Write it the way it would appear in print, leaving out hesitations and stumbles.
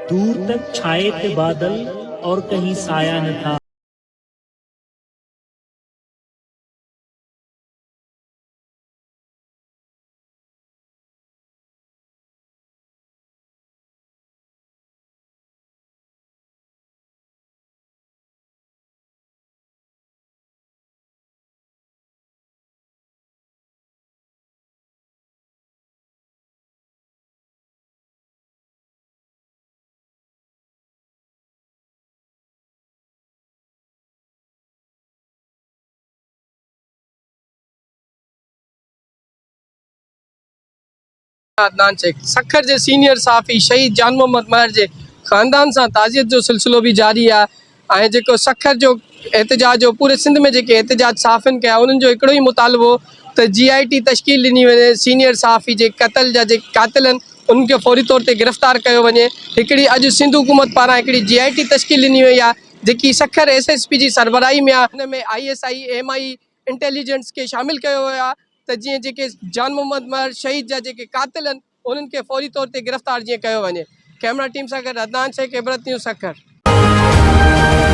दूर तक छाए थे बादल और कहीं साया न था। अदनान शेख सखर जे सीनियर साफ़ी शहीद जान मोहम्मद महर जे ख़ानदान से ताज़ियत जो सिलसिलो भी जारी है। जो सखर जो एहतजाज जो पूरे सिंध में जो एहतजाज साफ़िन कया उन्हनि जो हिकिड़ो ही मुतालबो तो GIT तश्कील ॾिनी वञे। सीनियर साफ़ी जे क़त्ल जा जे क़ातिल आहिनि उन्हनि खे फ़ौरी तौर ते गिरफ़्तार कयो वञे। हिकिड़ी अॼु सिंध हुकूमत पारां हिकिड़ी GIT तश्कील ॾिनी वई आहे जेकी सखर SSP जी सरबराही में आहे। हिन में ISI MI इंटेलिजेंस के शामिल कयो वियो आहे त जीअं जेके जान मोहम्मद महर शहीद जा जेके क़ातिल आहिनि उन्हनि खे फ़ौरी तौर ते गिरफ़्तार जीअं कयो वञे। कैमरा टीम सां गॾु अदनान शेख, इबरत न्यूज़, सखर।